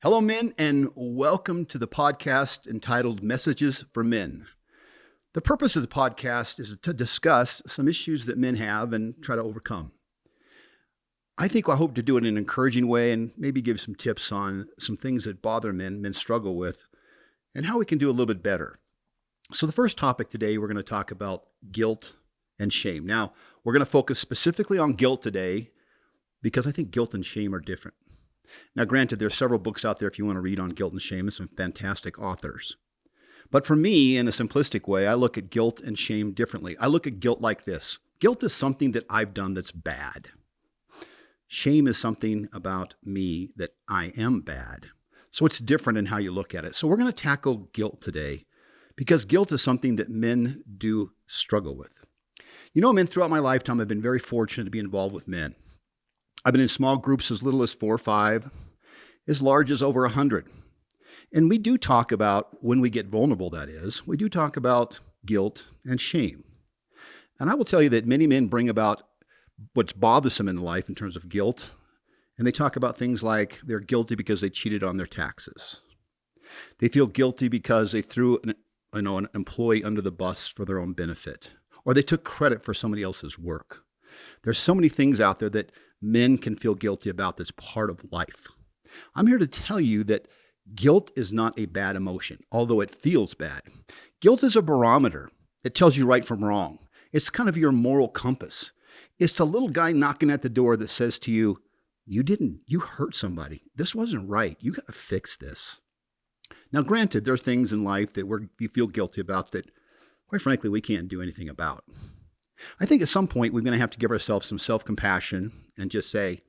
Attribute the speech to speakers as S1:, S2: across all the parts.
S1: Hello, men, and welcome to the podcast entitled Messages for Men. The purpose of the podcast is to discuss some issues that men have and try to overcome. I hope to do it in an encouraging way and maybe give some tips on some things that bother men struggle with, and how we can do a little bit better. So the first topic today, we're going to talk about guilt and shame. Now, we're going to focus specifically on guilt today because I think guilt and shame are different. Now, granted, there are several books out there if you want to read on guilt and shame and some fantastic authors. But for me, in a simplistic way, I look at guilt and shame differently. I look at guilt like this. Guilt is something that I've done that's bad. Shame is something about me that I am bad. So it's different in how you look at it. So we're going to tackle guilt today because guilt is something that men do struggle with. You know, men, throughout my lifetime, I've been very fortunate to be involved with men. I've been in small groups as little as 4 or 5, as large as over 100. And we do talk about, when we get vulnerable, that is, we do talk about guilt and shame. And I will tell you that many men bring about what's bothersome in life in terms of guilt. And they talk about things like they're guilty because they cheated on their taxes. They feel guilty because they threw an employee under the bus for their own benefit. Or they took credit for somebody else's work. There's so many things out there that men can feel guilty about that's part of life. I'm here to tell you that guilt is not a bad emotion, although it feels bad. Guilt is a barometer. It tells you right from wrong. It's kind of your moral compass. It's the little guy knocking at the door that says to you, you hurt somebody. This wasn't right. You got to fix this. Now, granted, there are things in life that we feel guilty about that, quite frankly, we can't do anything about. I think at some point we're going to have to give ourselves some self-compassion and just say,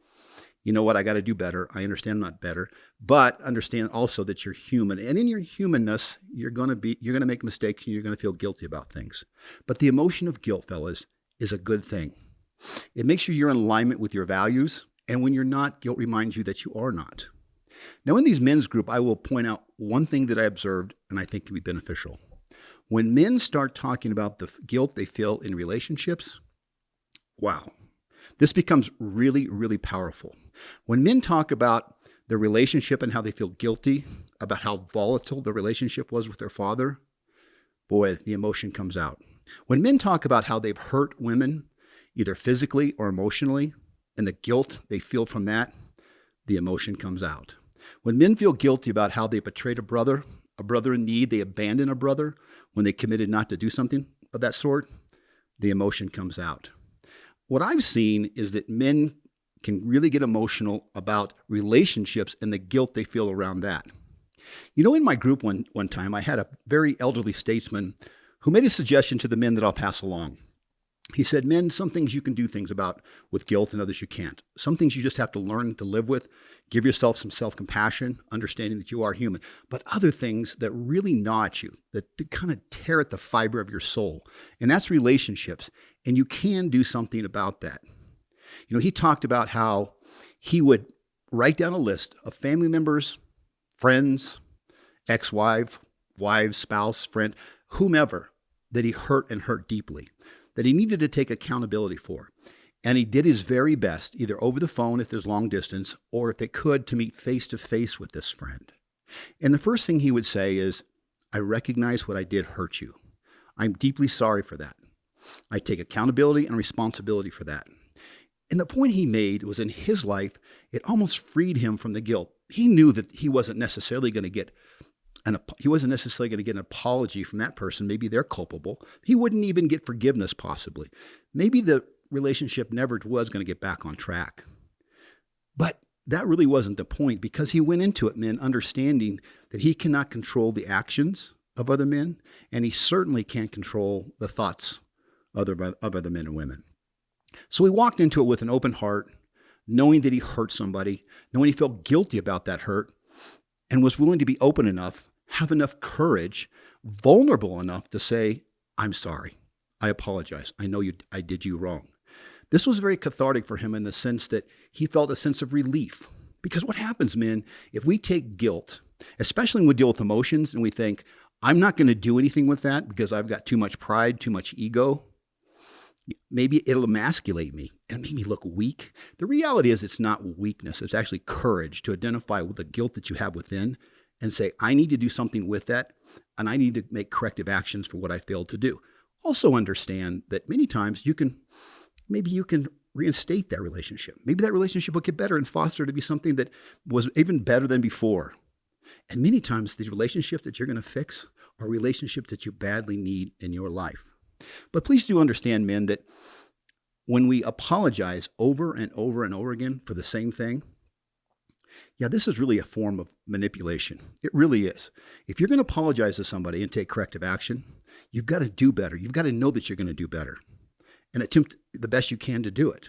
S1: you know what, I got to do better. I understand I'm not better, but understand also that you're human. And in your humanness, you're going to make mistakes and you're going to feel guilty about things. But the emotion of guilt, fellas, is a good thing. It makes sure you're in alignment with your values. And when you're not, guilt reminds you that you are not. Now, in these men's group, I will point out one thing that I observed and I think can be beneficial. When men start talking about the guilt they feel in relationships, wow, this becomes really, really powerful. When men talk about their relationship and how they feel guilty, about how volatile the relationship was with their father, boy, the emotion comes out. When men talk about how they've hurt women, either physically or emotionally, and the guilt they feel from that, the emotion comes out. When men feel guilty about how they betrayed a brother in need, they abandoned a brother when they committed not to do something of that sort, the emotion comes out. What I've seen is that men can really get emotional about relationships and the guilt they feel around that. You know, in my group one time, I had a very elderly statesman who made a suggestion to the men that I'll pass along. He said, men, some things you can do things about with guilt and others you can't. Some things you just have to learn to live with. Give yourself some self-compassion, understanding that you are human. But other things that really gnaw at you, that kind of tear at the fiber of your soul, and that's relationships. And you can do something about that. You know, he talked about how he would write down a list of family members, friends, ex-wife, wives, spouse, friend, whomever that he hurt deeply, that he needed to take accountability for. And he did his very best, either over the phone if there's long distance, or if they could, to meet face to face with this friend. And the first thing he would say is, I recognize what I did hurt you. I'm deeply sorry for that. I take accountability and responsibility for that. And the point he made was in his life, it almost freed him from the guilt. He knew that he wasn't necessarily going to get an apology from that person. Maybe they're culpable. He wouldn't even get forgiveness, possibly. Maybe the relationship never was going to get back on track. But that really wasn't the point, because he went into it, men, understanding that he cannot control the actions of other men, and he certainly can't control the thoughts of other men and women. So he walked into it with an open heart, knowing that he hurt somebody, knowing he felt guilty about that hurt, and was willing to be open enough, have enough courage, vulnerable enough to say, I'm sorry. I apologize. I know I did you wrong. This was very cathartic for him in the sense that he felt a sense of relief. Because what happens, men, if we take guilt, especially when we deal with emotions and we think, I'm not going to do anything with that because I've got too much pride, too much ego, Maybe it'll emasculate me and make me look weak. The reality is it's not weakness. It's actually courage to identify with the guilt that you have within and say, I need to do something with that, and I need to make corrective actions for what I failed to do. Also understand that many times maybe you can reinstate that relationship. Maybe that relationship will get better and foster to be something that was even better than before. And many times the relationships that you're going to fix are relationships that you badly need in your life. But please do understand, men, that when we apologize over and over and over again for the same thing, this is really a form of manipulation. It really is. If you're going to apologize to somebody and take corrective action, you've got to do better. You've got to know that you're going to do better and attempt the best you can to do it.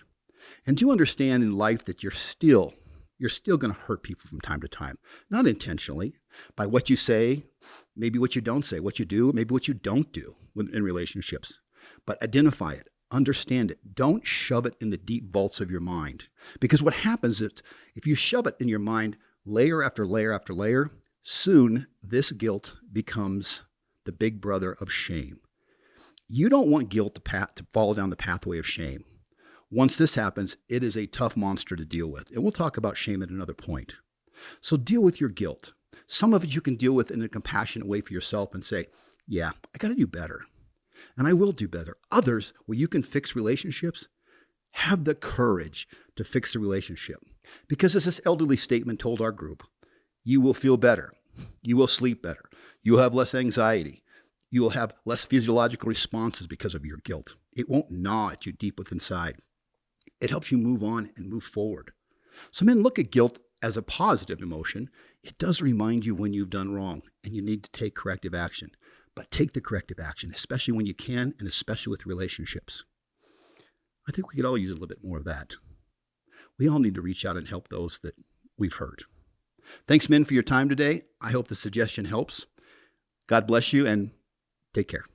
S1: And do understand in life that you're still going to hurt people from time to time, not intentionally, by what you say, maybe what you don't say, what you do, maybe what you don't do in relationships. But identify it, understand it. Don't shove it in the deep vaults of your mind. Because what happens is if you shove it in your mind layer after layer after layer, soon this guilt becomes the big brother of shame. You don't want guilt to fall down the pathway of shame. Once this happens, it is a tough monster to deal with. And we'll talk about shame at another point. So deal with your guilt. Some of it you can deal with in a compassionate way for yourself and say, I got to do better. And I will do better. Others, where you can fix relationships, have the courage to fix the relationship. Because as this elderly statement told our group, you will feel better. You will sleep better. You will have less anxiety. You will have less physiological responses because of your guilt. It won't gnaw at you deep within inside. It helps you move on and move forward. So men, look at guilt as a positive emotion. It does remind you when you've done wrong and you need to take corrective action. But take the corrective action, especially when you can and especially with relationships. I think we could all use a little bit more of that. We all need to reach out and help those that we've hurt. Thanks, men, for your time today. I hope the suggestion helps. God bless you and take care.